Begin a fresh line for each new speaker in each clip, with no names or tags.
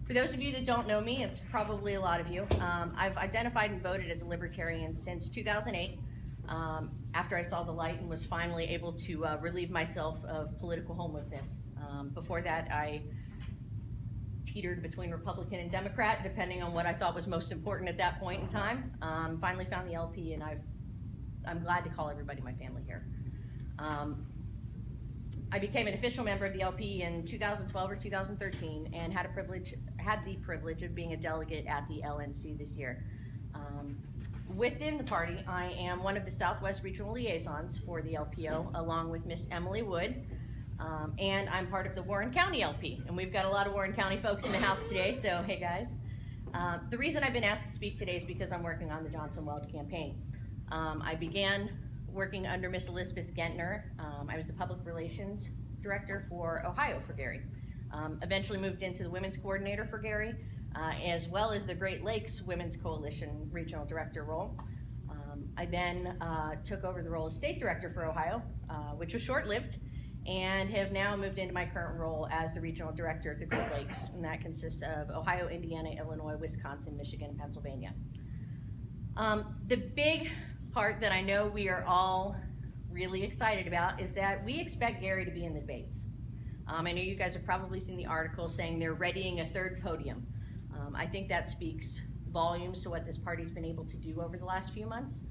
For those of you that don't know me, it's probably a lot of you. I've identified and voted as a Libertarian since 2008, after I saw the light and was finally able to relieve myself of political homelessness. Before that, I teetered between Republican and Democrat, depending on what I thought was most important at that point in time. Finally found the LP, and I'm glad to call everybody my family here. I became an official member of the LP in 2012 or 2013, and had the privilege of being a delegate at the LNC this year. Within the party, I am one of the Southwest Regional Liaisons for the LPO, along with Miss Emily Wood, and I'm part of the Warren County LP, and we've got a lot of Warren County folks in the house today, so hey guys. The reason I've been asked to speak today is because I'm working on the Johnson-Weld campaign. I began working under Miss Elizabeth Gentner. I was the public relations director for Ohio for Gary. Eventually moved into the women's coordinator for Gary, as well as the Great Lakes Women's Coalition regional director role. I then took over the role of state director for Ohio, which was short-lived, and have now moved into my current role as the regional director of the Great Lakes, and that consists of Ohio, Indiana, Illinois, Wisconsin, Michigan, and Pennsylvania. The big part that I know we are all really excited about is that we expect Gary to be in the debates. I know you guys have probably seen the article saying they're readying a third podium. I think that speaks volumes to what this party's been able to do over the last few months.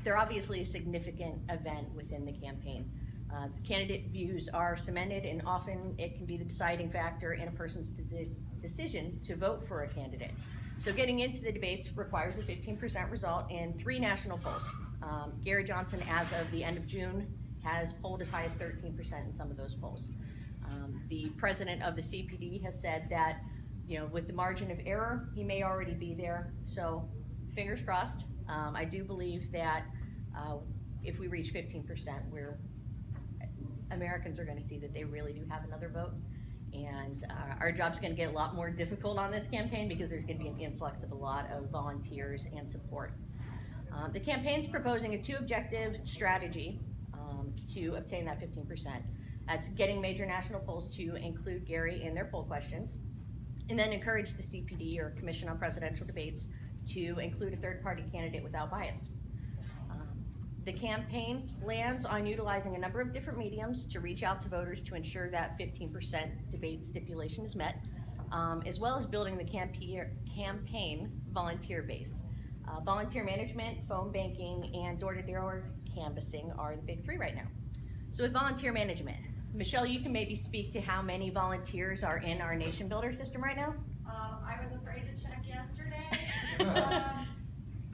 They're obviously a significant event within the campaign. The candidate views are cemented, and often it can be the deciding factor in a person's decision to vote for a candidate. So getting into the debates requires a 15% result in 3 national polls. Gary Johnson, as of the end of June, has polled as high as 13% in some of those polls. The president of the CPD has said that, you know, with the margin of error, he may already be there. So fingers crossed. I do believe that if we reach 15%, Americans are going to see that they really do have another vote. And our job's going to get a lot more difficult on this campaign because there's going to be an influx of a lot of volunteers and support. The campaign's proposing a 2-objective strategy to obtain that 15%. That's getting major national polls to include Gary in their poll questions, and then encourage the CPD, or Commission on Presidential Debates, to include a third-party candidate without bias. The campaign plans on utilizing a number of different mediums to reach out to voters to ensure that 15% debate stipulation is met, as well as building the campaign volunteer base. Volunteer management, phone banking, and door-to-door canvassing are the big 3 right now. So with volunteer management, Michelle, you can maybe speak to how many volunteers are in our Nation Builder system right now?
I was afraid to check yesterday.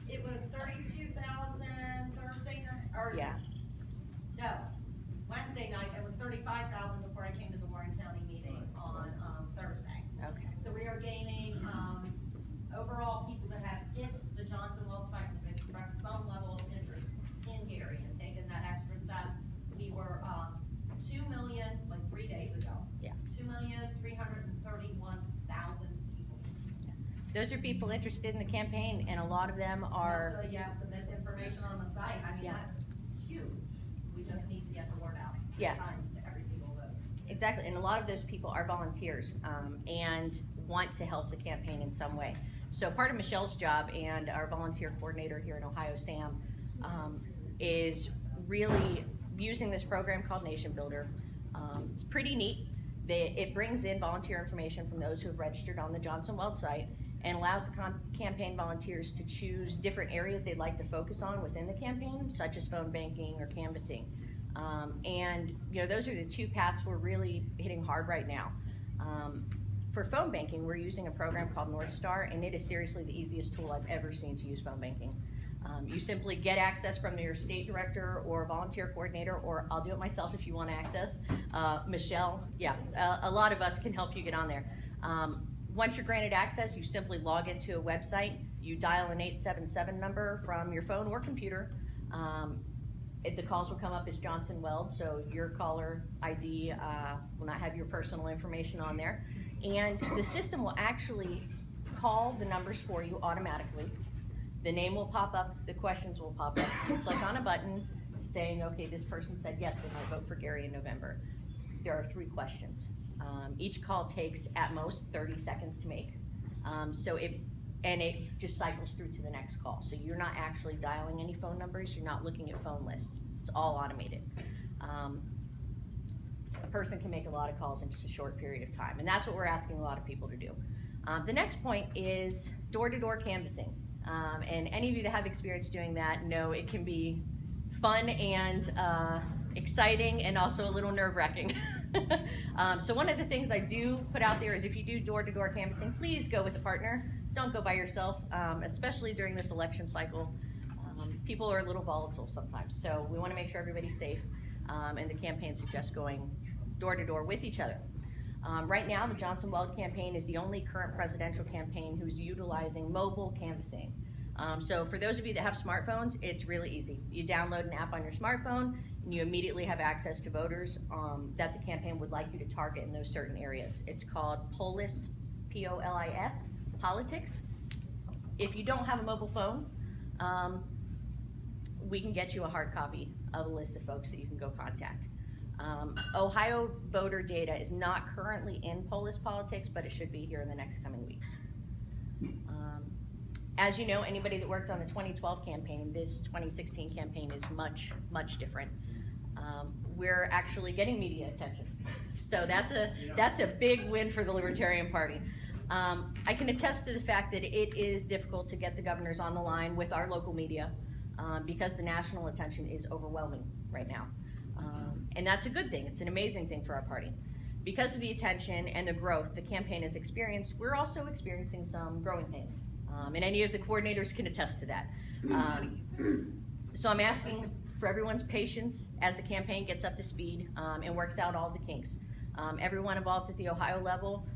It was 32,000 Thursday night, or
Yeah.
no, Wednesday night. It was 35,000 before I came to the Warren County meeting on Thursday.
Okay.
So we are gaining overall people that have hit the Johnson-Weld site and have expressed some level of interest in Gary and taken that extra step. We were 2 million, like 3 days ago.
Yeah.
2,331,000 people.
Those are people interested in the campaign, and a lot of them are.
So yeah, submit the information on the site. I mean,
Yeah.
that's huge. We just need to get the word out 3
Yeah.
times to every single vote.
Exactly, and a lot of those people are volunteers and want to help the campaign in some way. So part of Michelle's job and our volunteer coordinator here in Ohio, Sam, is really using this program called Nation Builder. It's pretty neat. It brings in volunteer information from those who have registered on the Johnson-Weld site and allows the campaign volunteers to choose different areas they'd like to focus on within the campaign, such as phone banking or canvassing. And you know, those are the 2 paths we're really hitting hard right now. For phone banking, we're using a program called North Star, and it is seriously the easiest tool I've ever seen to use phone banking. You simply get access from your state director or volunteer coordinator, or I'll do it myself if you want access. Michelle, yeah, a lot of us can help you get on there. Once you're granted access, you simply log into a website, you dial an 877 number from your phone or computer. The calls will come up as Johnson-Weld, so your caller ID will not have your personal information on there. And the system will actually call the numbers for you automatically. The name will pop up, the questions will pop up. You click on a button saying, okay, this person said yes, they might vote for Gary in November. There are 3 questions. Each call takes at most 30 seconds to make. It just cycles through to the next call. So you're not actually dialing any phone numbers, you're not looking at phone lists. It's all automated. A person can make a lot of calls in just a short period of time, and that's what we're asking a lot of people to do. The next point is door-to-door canvassing. And any of you that have experience doing that know it can be fun and exciting and also a little nerve-wracking. So one of the things I do put out there is if you do door-to-door canvassing, please go with a partner. Don't go by yourself, especially during this election cycle. People are a little volatile sometimes, so we want to make sure everybody's safe, and the campaign suggests going door-to-door with each other. Right now, the Johnson-Weld campaign is the only current presidential campaign who's utilizing mobile canvassing. So for those of you that have smartphones, it's really easy. You download an app on your smartphone, and you immediately have access to voters that the campaign would like you to target in those certain areas. It's called Polis, P-O-L-I-S, Politics. If you don't have a mobile phone, we can get you a hard copy of a list of folks that you can go contact. Ohio voter data is not currently in Polis Politics, but it should be here in the next coming weeks. As you know, anybody that worked on the 2012 campaign, this 2016 campaign is much, much different. We're actually getting media attention. So that's a big win for the Libertarian Party. I can attest to the fact that it is difficult to get the governors on the line with our local media because the national attention is overwhelming right now. And that's a good thing. It's an amazing thing for our party. Because of the attention and the growth the campaign has experienced, we're also experiencing some growing pains. And any of the coordinators can attest to that. So I'm asking for everyone's patience as the campaign gets up to speed and works out all the kinks. Everyone involved at the Ohio level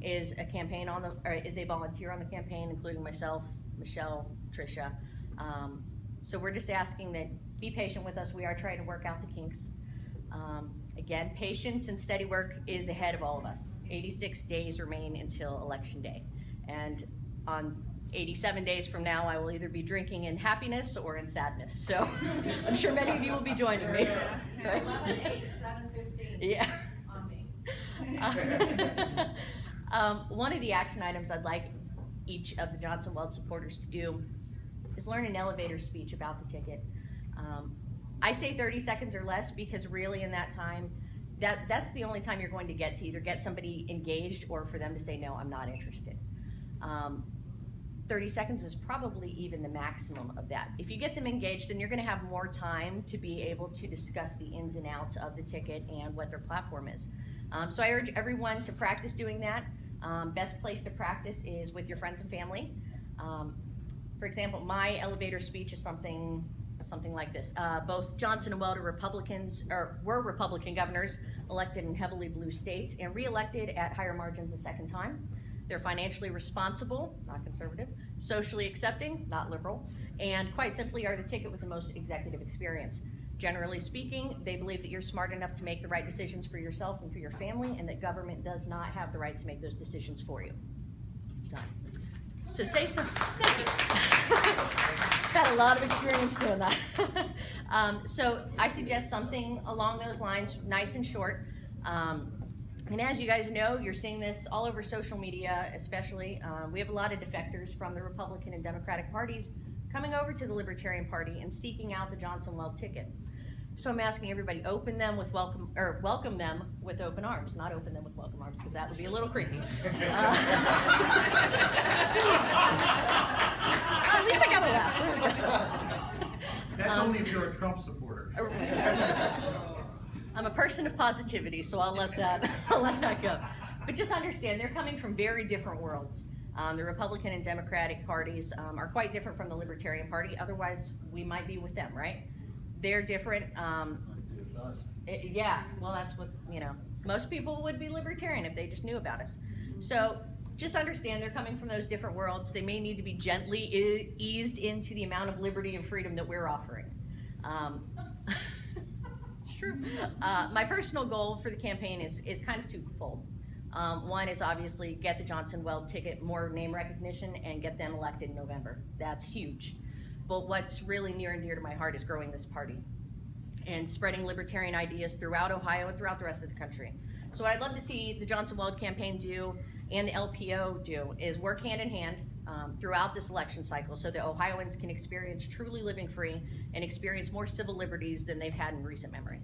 is a volunteer on the campaign, including myself, Michelle, Tricia. So we're just asking that be patient with us. We are trying to work out the kinks. Again, patience and steady work is ahead of all of us. 86 days remain until Election Day. And on 87 days from now, I will either be drinking in happiness or in sadness. So I'm sure many of you will be joining me.
11/8/7/15.
Yeah.
On me.
One of the action items I'd like each of the Johnson-Weld supporters to do is learn an elevator speech about the ticket. I say 30 seconds or less because really in that time, that's the only time you're going to get to either get somebody engaged or for them to say, no, I'm not interested. 30 seconds is probably even the maximum of that. If you get them engaged, then you're gonna have more time to be able to discuss the ins and outs of the ticket and what their platform is. So I urge everyone to practice doing that. Best place to practice is with your friends and family. For example, my elevator speech is something like this. Both Johnson and Weld were Republican governors elected in heavily blue states and re-elected at higher margins a second time. They're financially responsible, not conservative, socially accepting, not liberal, and quite simply are the ticket with the most executive experience. Generally speaking, they believe that you're smart enough to make the right decisions for yourself and for your family, and that government does not have the right to make those decisions for you. Done. So say stuff. Thank you. Had a lot of experience doing that. So I suggest something along those lines, nice and short. And as you guys know, you're seeing this all over social media, especially. We have a lot of defectors from the Republican and Democratic parties coming over to the Libertarian Party and seeking out the Johnson-Weld ticket. So I'm asking everybody, welcome them with open arms, not open them with welcome arms, because that would be a little creepy. At least I got a laugh.
That's only if you're a Trump supporter.
I'm a person of positivity, so I'll let that go. But just understand, they're coming from very different worlds. The Republican and Democratic parties are quite different from the Libertarian Party. Otherwise, we might be with them, right? They're different. Yeah, well, that's what, most people would be Libertarian if they just knew about us. So just understand they're coming from those different worlds. They may need to be gently eased into the amount of liberty and freedom that we're offering. It's true. My personal goal for the campaign is kind of twofold. One is obviously get the Johnson-Weld ticket more name recognition and get them elected in November. That's huge. But what's really near and dear to my heart is growing this party and spreading libertarian ideas throughout Ohio and throughout the rest of the country. So what I'd love to see the Johnson Weld campaign do and the LPO do is work hand in hand throughout this election cycle so that Ohioans can experience truly living free and experience more civil liberties than they've had in recent memory.